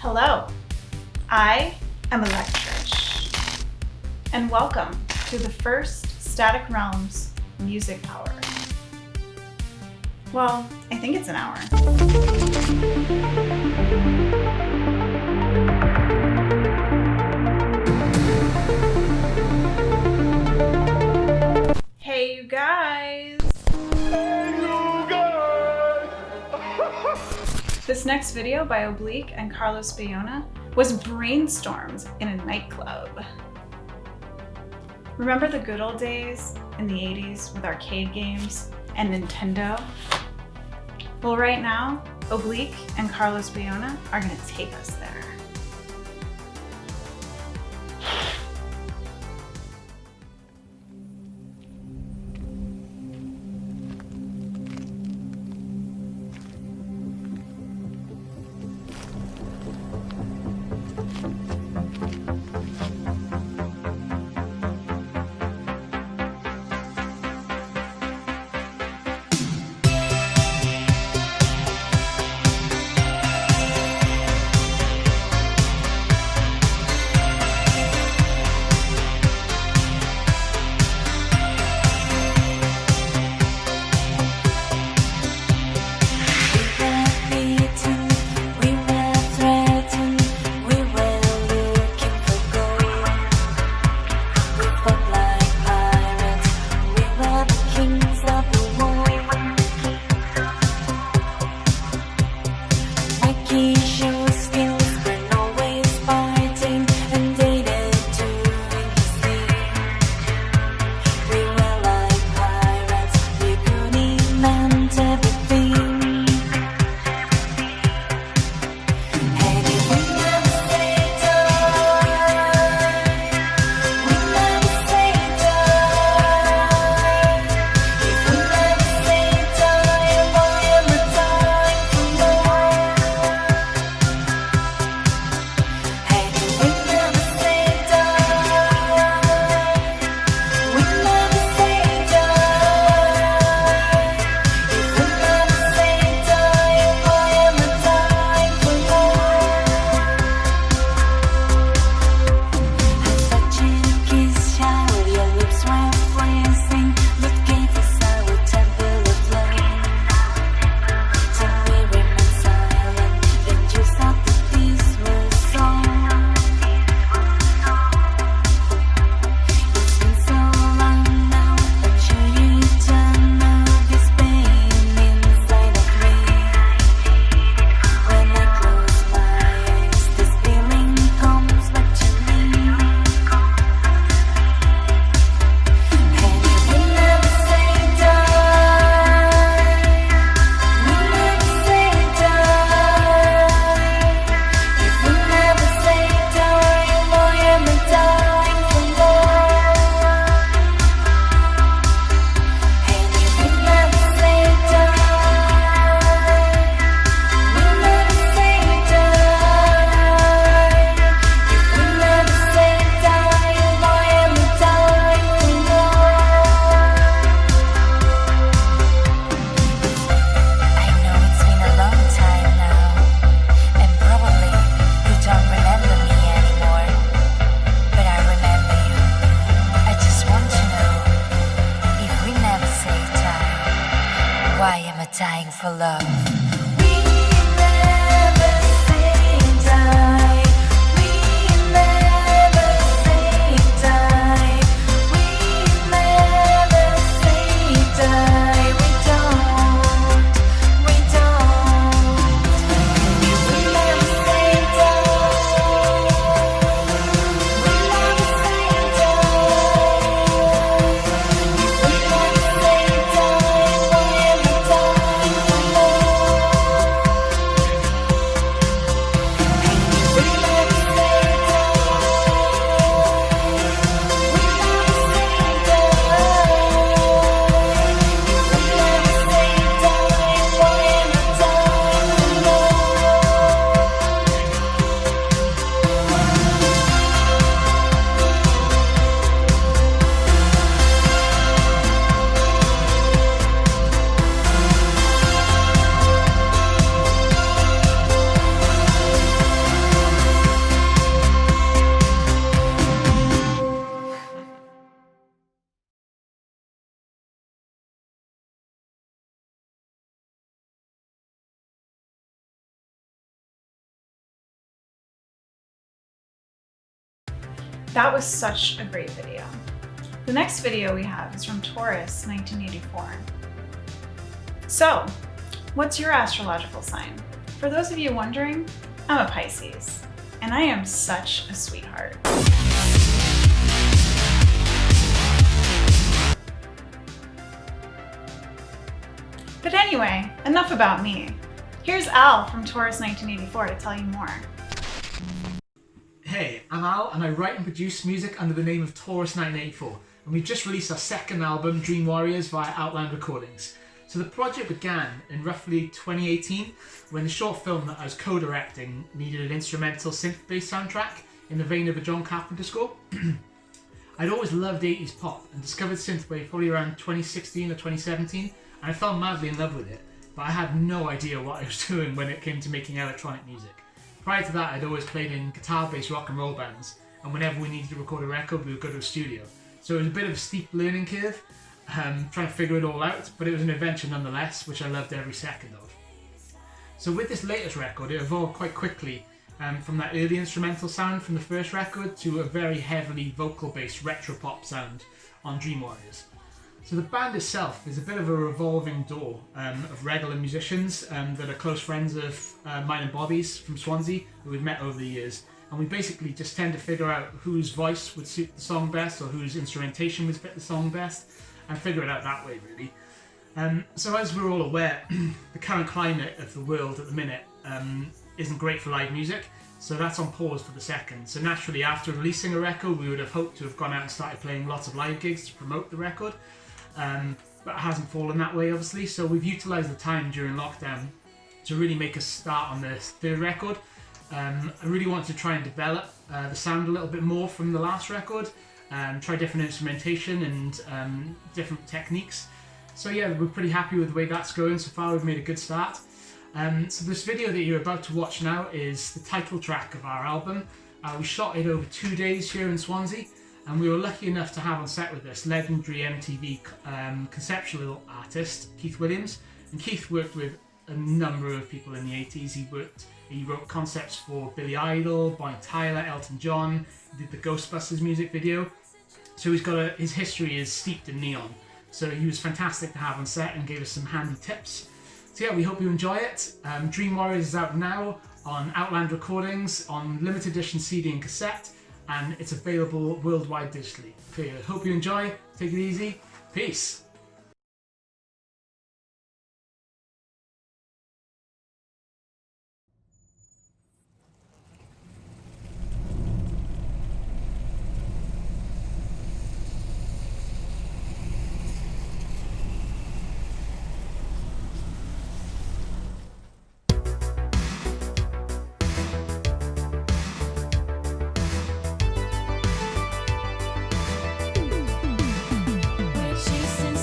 Hello, I am Electrish, and welcome to the first Static Realms Music Hour. Well, I think it's an hour. Hey, you guys! Hey, you guys! This next video by Oblique and Bayona was brainstormed in a nightclub. Remember the good old days in the 80s with arcade games and Nintendo? Well, right now, Oblique and Bayona are gonna take us there. That was such a great video. The next video we have is from Taurus 1984. So, what's your astrological sign? For those of you wondering, I'm a Pisces, and I am such a sweetheart. But anyway, enough about me. Here's Al from Taurus 1984 to tell you more. Hey, I'm Al and I write and produce music under the name of Taurus 1984, and we've just released our second album, Dream Warriors, via Outland Recordings. So the project began in roughly 2018 when the short film that I was co-directing needed an instrumental synth-based soundtrack in the vein of a John Carpenter score. I'd always loved 80s pop and discovered Synthwave probably around 2016 or 2017, and I fell madly in love with it, but I had no idea what I was doing when it came to making electronic music. Prior to that, I'd always played in guitar-based rock and roll bands, and whenever we needed to record a record, we would go to a studio. So it was a bit of a steep learning curve, trying to figure it all out, but it was an adventure nonetheless, which I loved every second of. So with this latest record, it evolved quite quickly from that early instrumental sound from the first record to a very heavily vocal-based retro pop sound on Dream Warriors. So the band itself is a bit of a revolving door of regular musicians that are close friends of mine and Bobby's from Swansea, who we've met over the years. And we basically just tend to figure out whose voice would suit the song best or whose instrumentation would fit the song best and figure it out that way, really. So as we're all aware, the current climate of the world at the minute isn't great for live music, so that's on pause for the second. So naturally, after releasing a record, we would have hoped to have gone out and started playing lots of live gigs to promote the record, but it hasn't fallen that way, obviously. So we've utilised the time during lockdown to really make a start on the third record. I really wanted to try and develop the sound a little bit more from the last record, try different instrumentation and different techniques. So yeah, we're pretty happy with the way that's going so far. We've made a good start. So this video that you're about to watch now is the title track of our album. We shot it over 2 days here in Swansea, and we were lucky enough to have on set with us legendary MTV conceptual artist Keith Williams. And Keith worked with a number of people in the 80s. He wrote concepts for Billy Idol, Bonnie Tyler, Elton John. He did the Ghostbusters music video. So his history is steeped in neon. So he was fantastic to have on set and gave us some handy tips. So yeah, we hope you enjoy it. Dream Warriors is out now on Outland Recordings, on limited edition CD and cassette, and it's available worldwide digitally. Okay, I hope you enjoy. Take it easy. Peace. We're chasing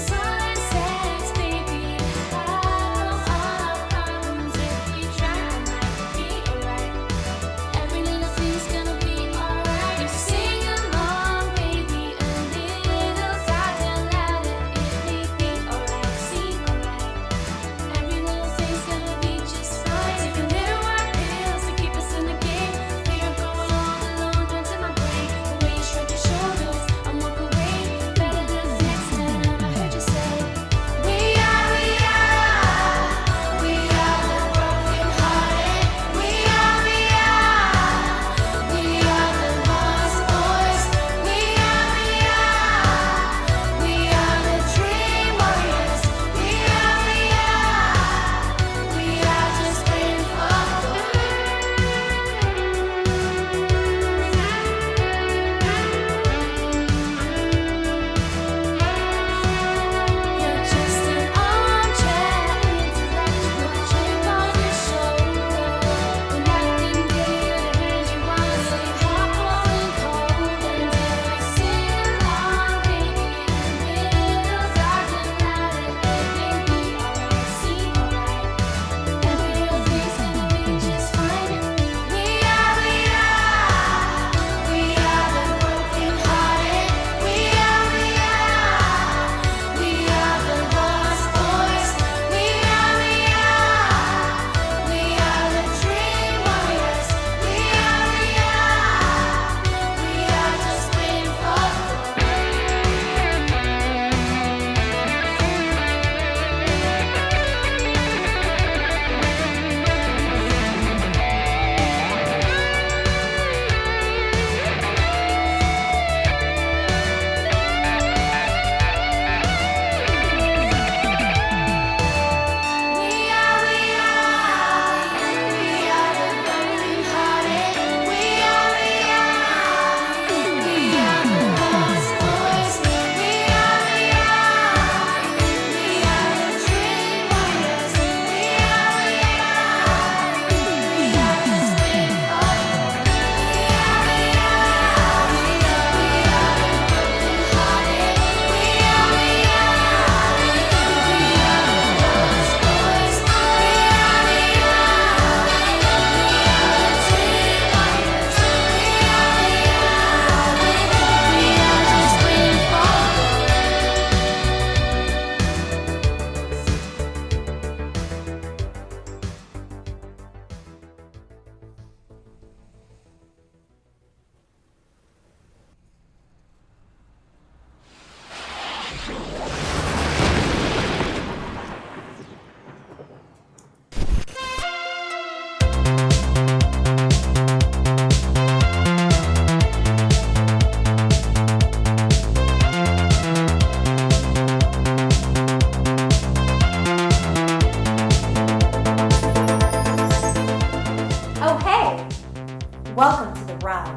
Welcome to the realm,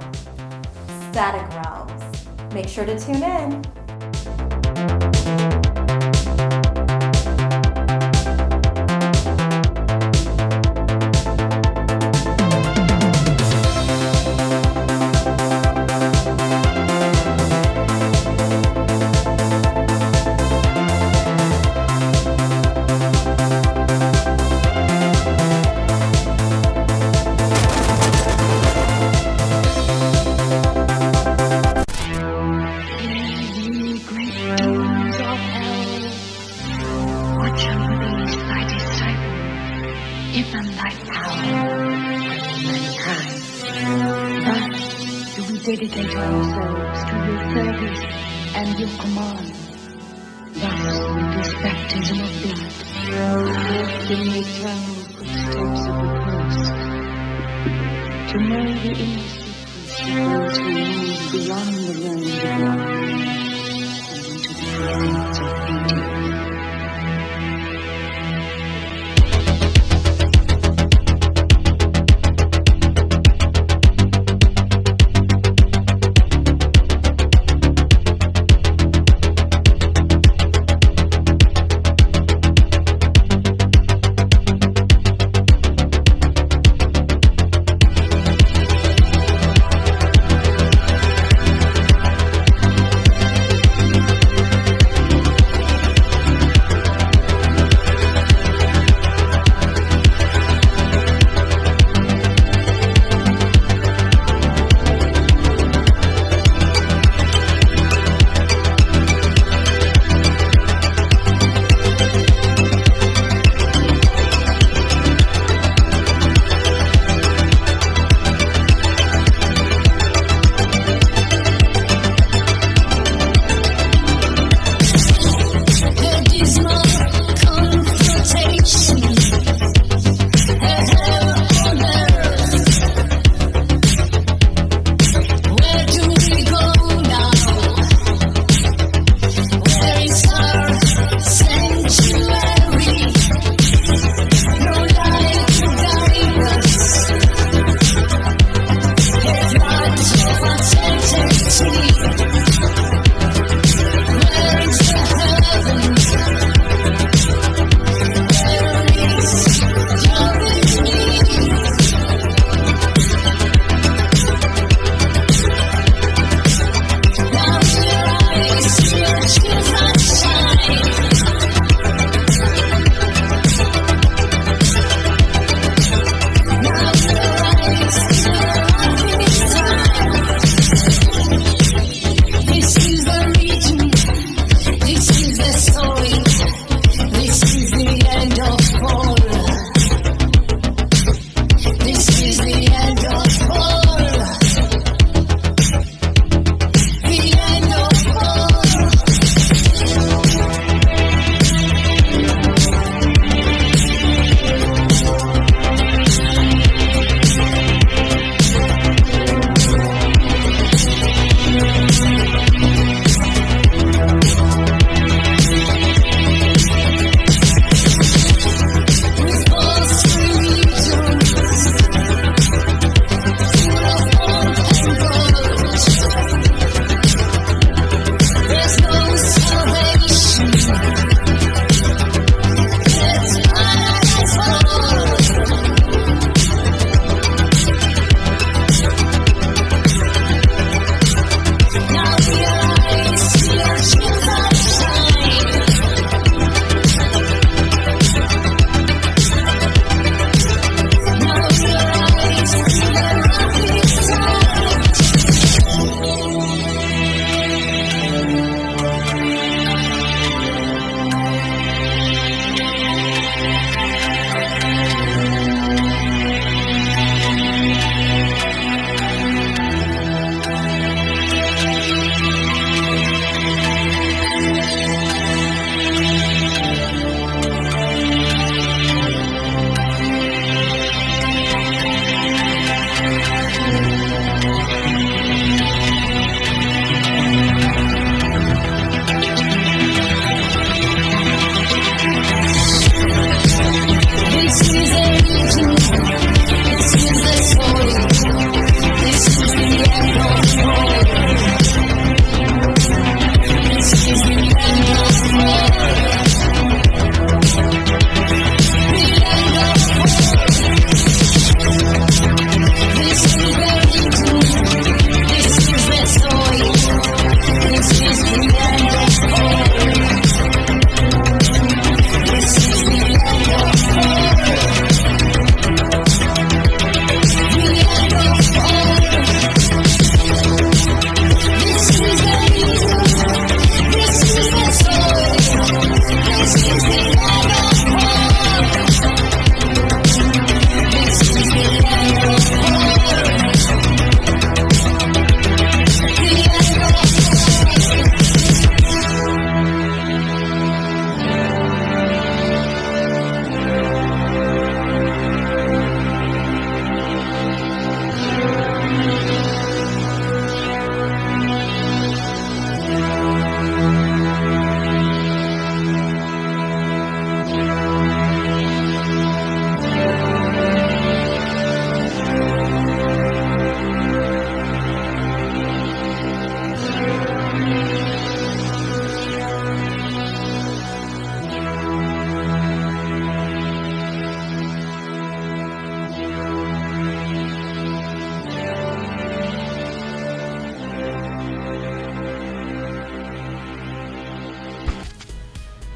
Static Realms. Make sure to tune in. Dedicate ourselves to your service and your command. Thus, with this baptism of blood, in the eternal footsteps of the cross, to know the inner secrets of those who move beyond the realms of life and into the presence of beauty.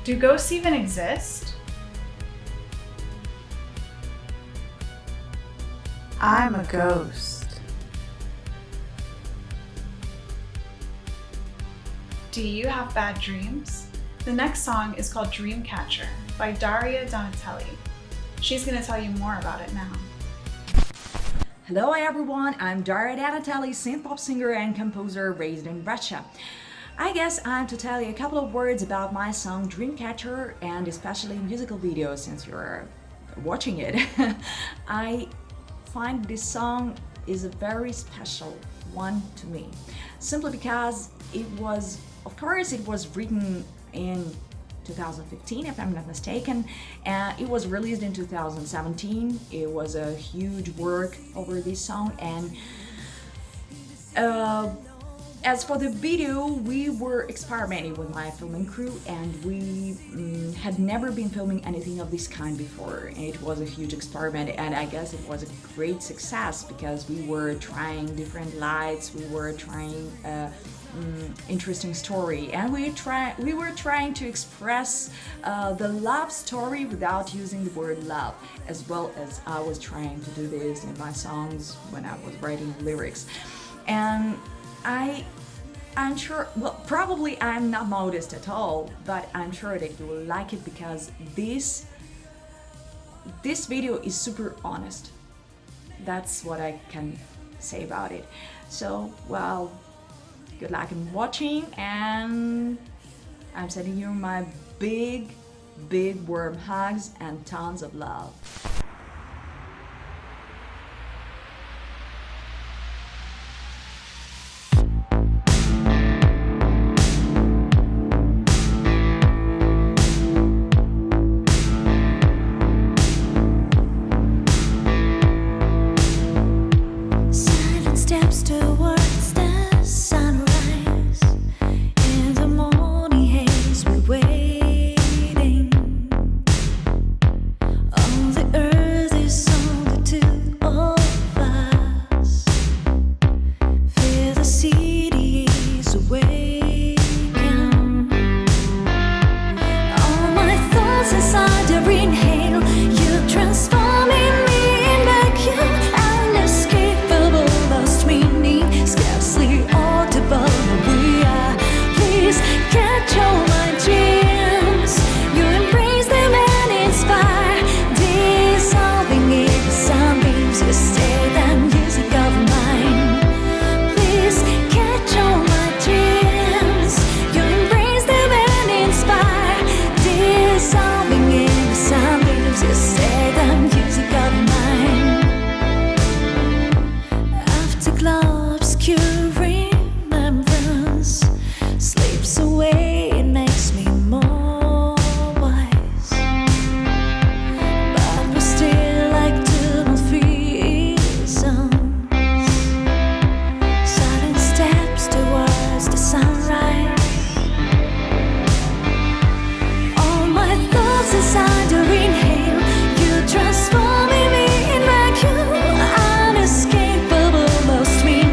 Do ghosts even exist? I'm a ghost. Do you have bad dreams? The next song is called Dreamcatcher by Daria Donatelli. She's going to tell you more about it now. Hello everyone, I'm Daria Donatelli, synth-pop singer and composer raised in Bradshaw. I guess I'm to tell you a couple of words about my song Dreamcatcher, and especially musical video since you're watching it. I find this song is a very special one to me, simply because it was written in 2015, if I'm not mistaken, and it was released in 2017. It was a huge work over this song, and as for the video, we were experimenting with my filming crew, and we had never been filming anything of this kind before. It was a huge experiment, and I guess it was a great success because we were trying different lights, we were trying interesting story, and we were trying to express the love story without using the word love, as well as I was trying to do this in my songs when I was writing lyrics. And I'm sure, well, probably I'm not modest at all, but I'm sure that you will like it because this video is super honest. That's what I can say about it. So, well, good luck in watching, and I'm sending you my big warm hugs and tons of love. Transforming me in vacuum, unescapable, most mean.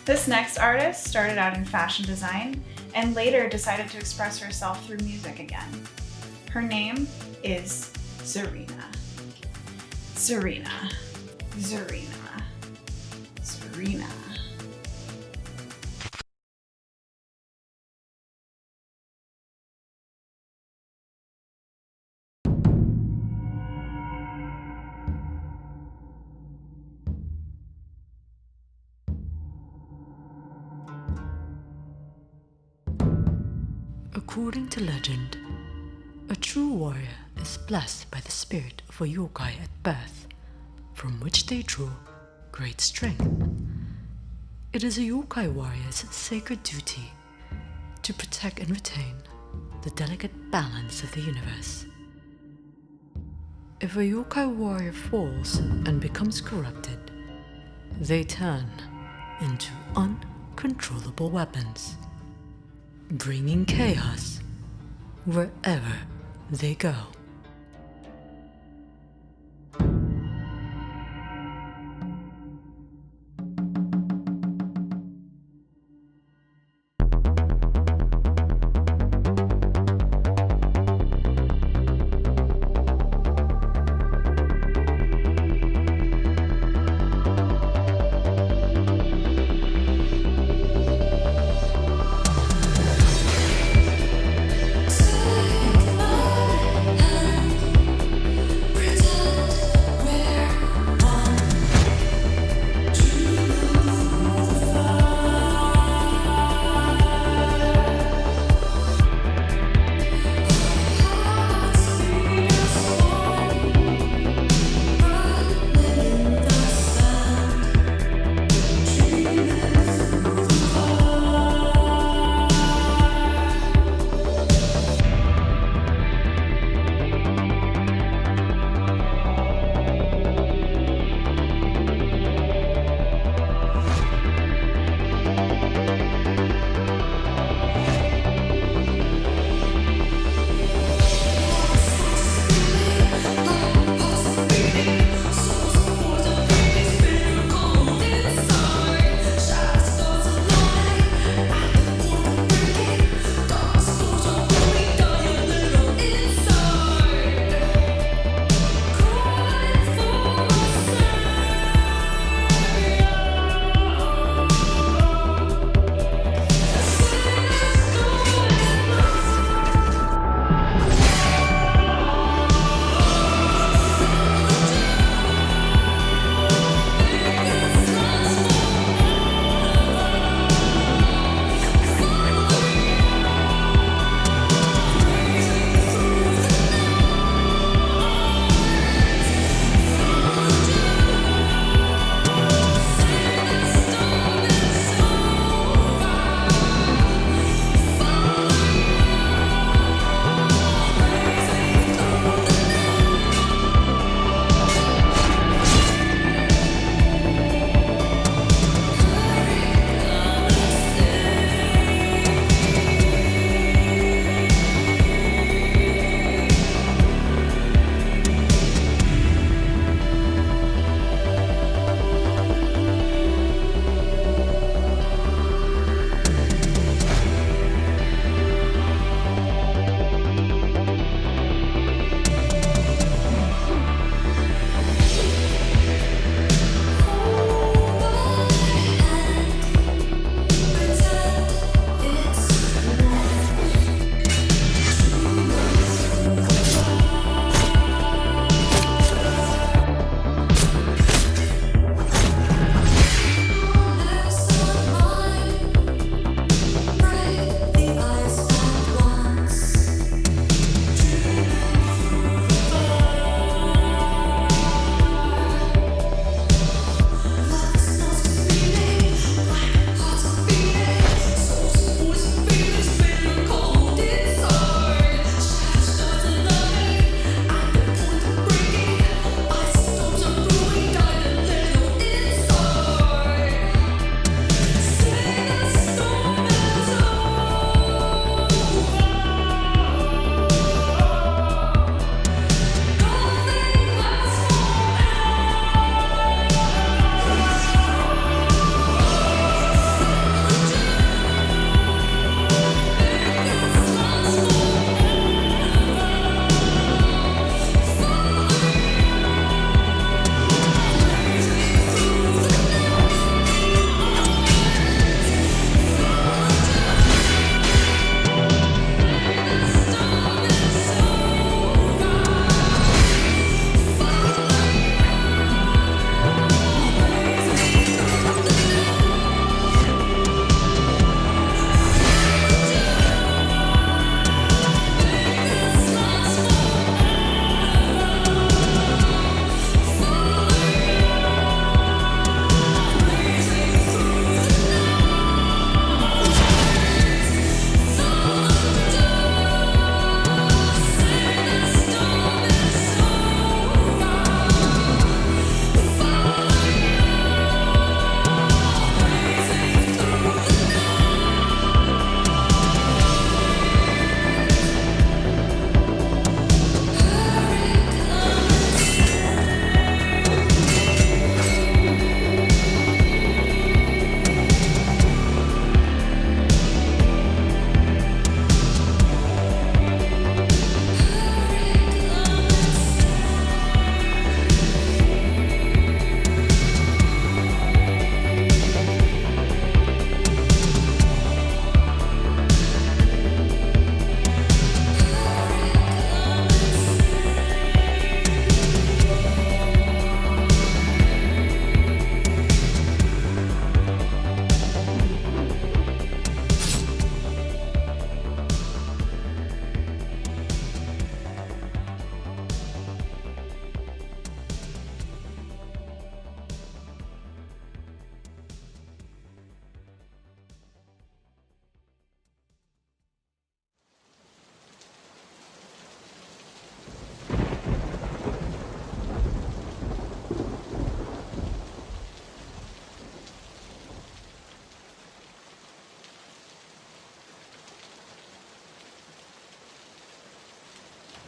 This next artist started out in fashion design and later decided to express herself through music again. Her name is Zarina. Zarina. Zarina. Zarina. According to legend, a true warrior is blessed by the spirit of a yokai at birth, from which they draw great strength. It is a yokai warrior's sacred duty to protect and retain the delicate balance of the universe. If a yokai warrior falls and becomes corrupted, they turn into uncontrollable weapons, bringing chaos wherever they go.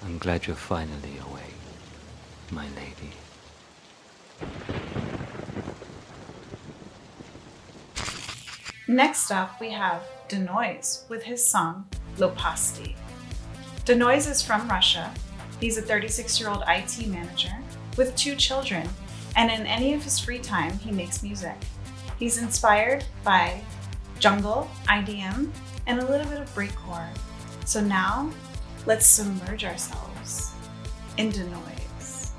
I'm glad you're finally awake, my lady. Next up, we have Denoise with his song Lopasti. Denoise is from Russia. He's a 36-year-old IT manager with 2 children, and in any of his free time, he makes music. He's inspired by jungle, IDM, and a little bit of breakcore. So now, let's submerge ourselves in Denoise.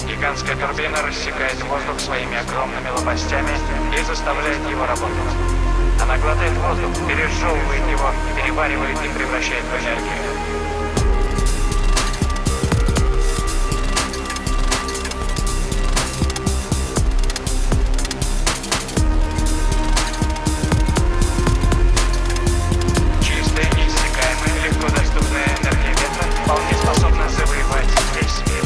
Гигантская турбина рассекает воздух своими огромными лопастями и заставляет его работать. Она глотает воздух, пережевывает его, переваривает и превращает в энергию. Чистая, неиссякаемая, легко доступная энергия ветра вполне способна завоевать весь мир.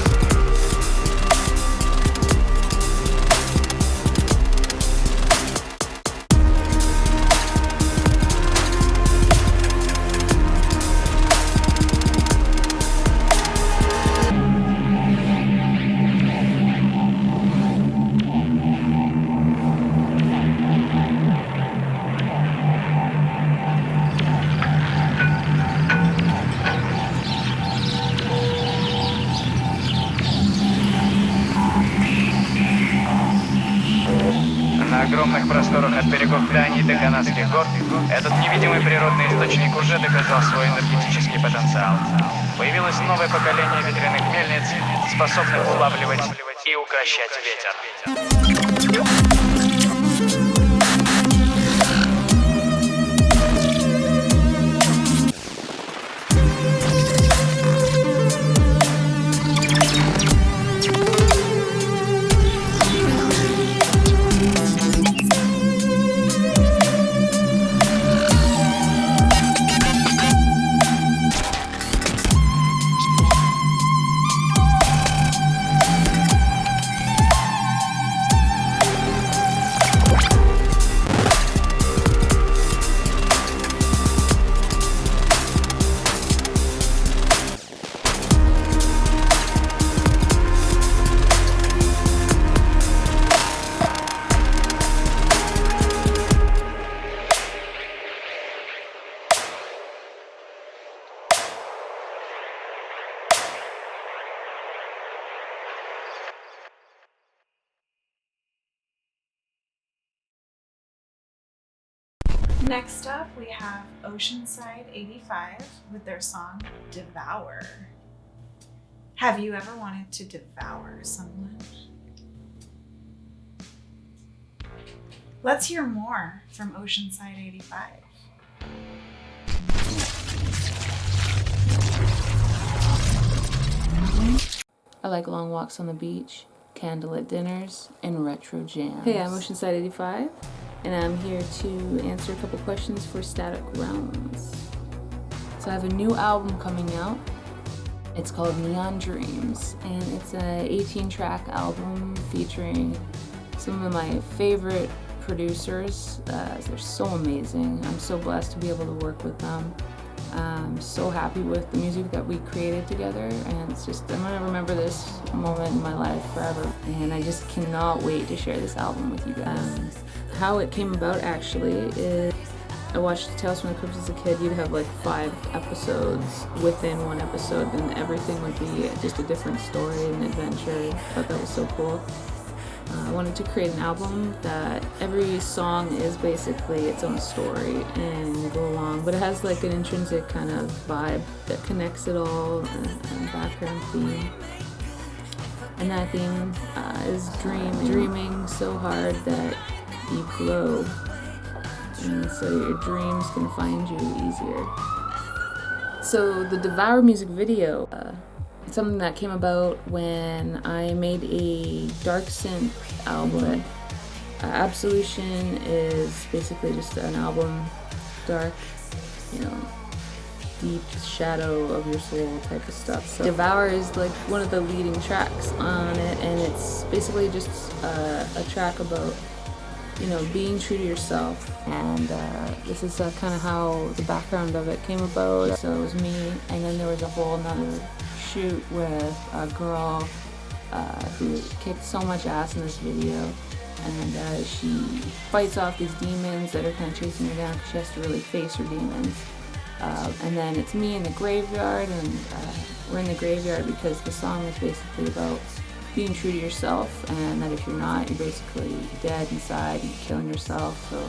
На огромных просторах от берегов Дании до Канадских гор этот невидимый природный источник уже доказал свой энергетический потенциал. Появилось новое поколение ветряных мельниц, способных улавливать и укрощать ветер. Next up, we have Oceanside 85 with their song Devour. Have you ever wanted to devour someone? Let's hear more from Oceanside 85. I like long walks on the beach, candlelit dinners, and retro jams. Hey, I'm Oceanside 85, and I'm here to answer a couple questions for Static Realms. So I have a new album coming out. It's called Neon Dreams, and it's an 18-track album featuring some of my favorite producers. They're so amazing. I'm so blessed to be able to work with them. I'm so happy with the music that we created together, and it's just, I'm gonna remember this moment in my life forever, and I just cannot wait to share this album with you guys. How it came about actually is I watched Tales from the Crypt as a kid. You'd have like 5 episodes within one episode, and everything would be just a different story and adventure. I thought that was so cool. I wanted to create an album that every song is basically its own story and go along, but it has like an intrinsic kind of vibe that connects it all, and a background theme. And that theme is dreaming so hard that you glow, and so your dreams can find you easier. So the Devour music video, it's something that came about when I made a dark synth album. Absolution is basically just an album, dark, you know, deep shadow of your soul type of stuff. So Devour is like one of the leading tracks on it, and it's basically just a track about, you know, being true to yourself. And this is kind of how the background of it came about. So it was me, and then there was a whole nother shoot with a girl who kicked so much ass in this video, and she fights off these demons that are kind of chasing her down because she has to really face her demons. And then it's me in the graveyard, and we're in the graveyard because the song is basically about being true to yourself, and that if you're not, you're basically dead inside and killing yourself. So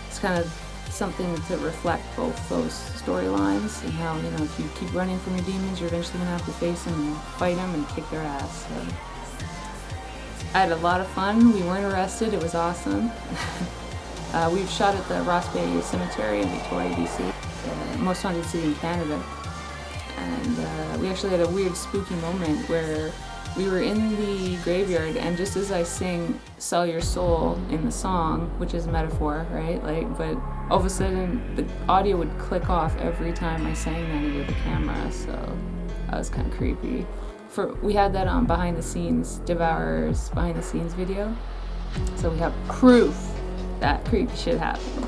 it's kind of something to reflect both those storylines, and how, you know, if you keep running from your demons, you're eventually gonna have to face them and fight them and kick their ass. So I had a lot of fun. We weren't arrested. It was awesome. We've shot at the Ross Bay Cemetery in Victoria, BC, the most haunted city in Canada. And we actually had a weird spooky moment where we were in the graveyard, and just as I sing "Sell Your Soul" in the song, which is a metaphor, right? Like, but all of a sudden the audio would click off every time I sang that into the camera, so that was kind of creepy. We had that on behind the scenes, Devour's behind the scenes video, so we have proof that creepy shit happened.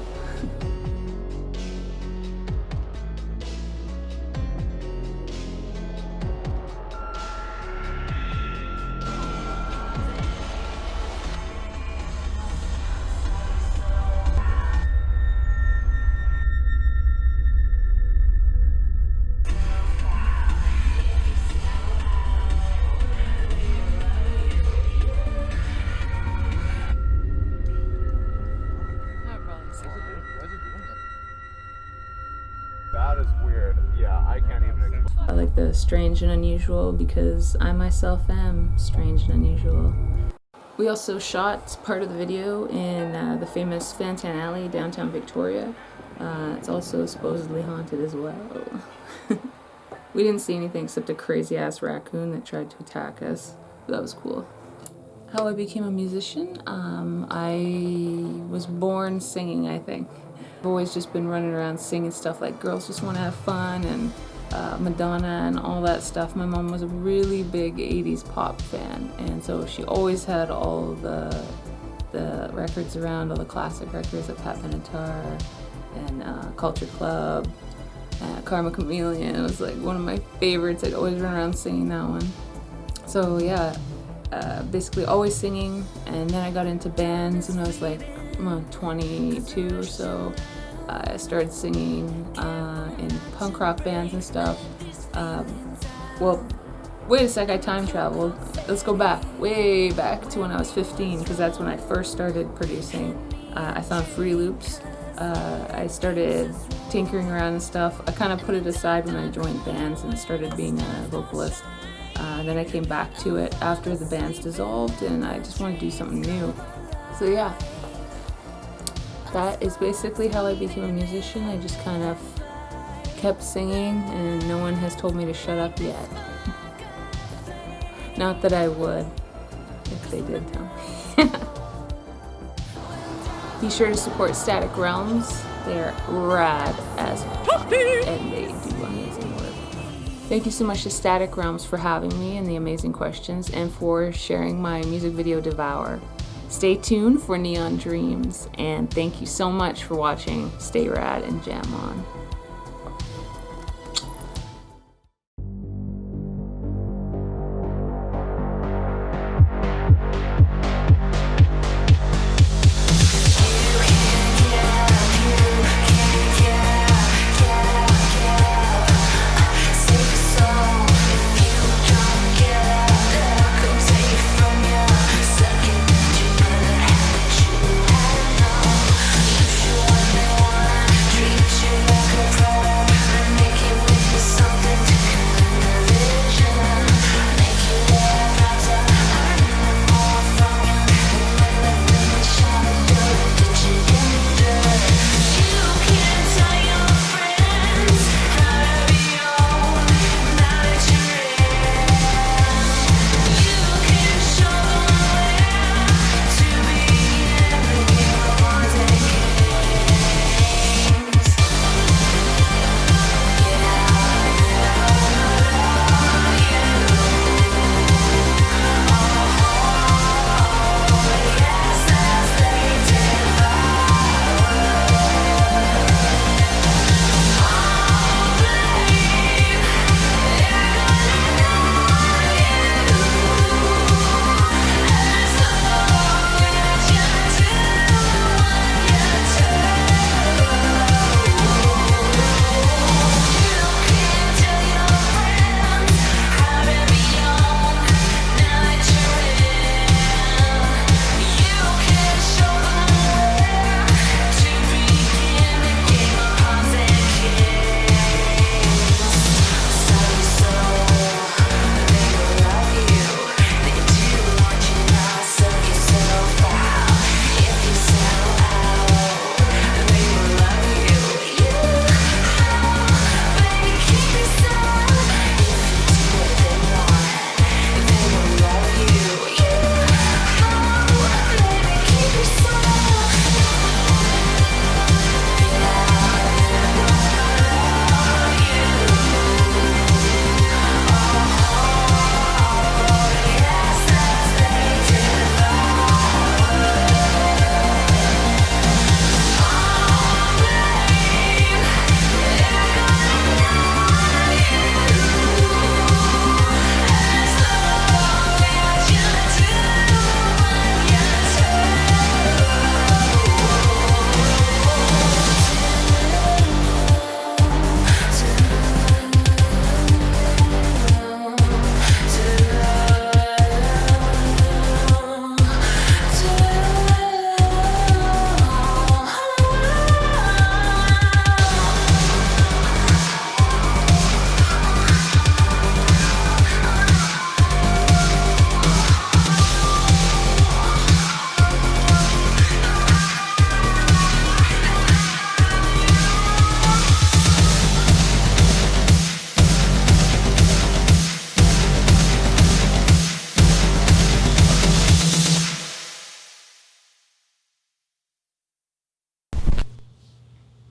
That is weird. Yeah, I can't even explain. I like the strange and unusual because I myself am strange and unusual. We also shot part of the video in the famous Fantan Alley, downtown Victoria. It's also supposedly haunted as well. We didn't see anything except a crazy-ass raccoon that tried to attack us. That was cool. How I became a musician? I was born singing, I think. I've always just been running around singing stuff like Girls Just Want to Have Fun and Madonna and all that stuff. My mom was a really big 80s pop fan, and so she always had all the records around, all the classic records like Pat Benatar and Culture Club, Karma Chameleon. It was like one of my favorites. I'd always run around singing that one. So yeah, basically always singing, and then I got into bands when I was like 22 or so. I started singing in punk rock bands and stuff. Well, wait a sec, I time traveled. Let's go back, way back to when I was 15, because that's when I first started producing. I found Free Loops. I started tinkering around and stuff. I kind of put it aside when I joined bands and started being a vocalist. Then I came back to it after the bands dissolved, and I just wanted to do something new. So yeah, that is basically how I became a musician. I just kind of kept singing, and no one has told me to shut up yet. Not that I would, if they did tell me. Be sure to support Static Realms. They're rad as fuck, and they do amazing work. Thank you so much to Static Realms for having me and the amazing questions, and for sharing my music video Devour. Stay tuned for Neon Dreams, and thank you so much for watching. Stay rad and jam on.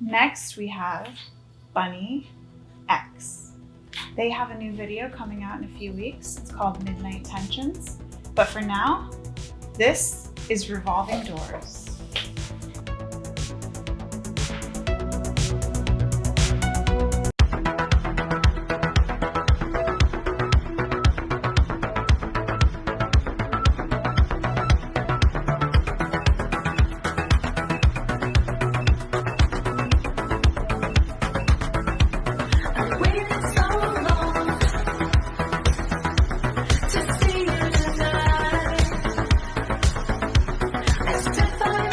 Next, we have Bunny X. They have a new video coming out in a few weeks. It's called Midnight Tensions. But for now, this is Revolving Doors. Step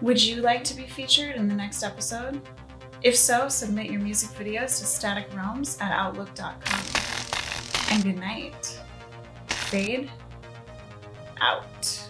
Would you like to be featured in the next episode? If so, submit your music videos to staticreams@outlook.com. And good night. Fade out.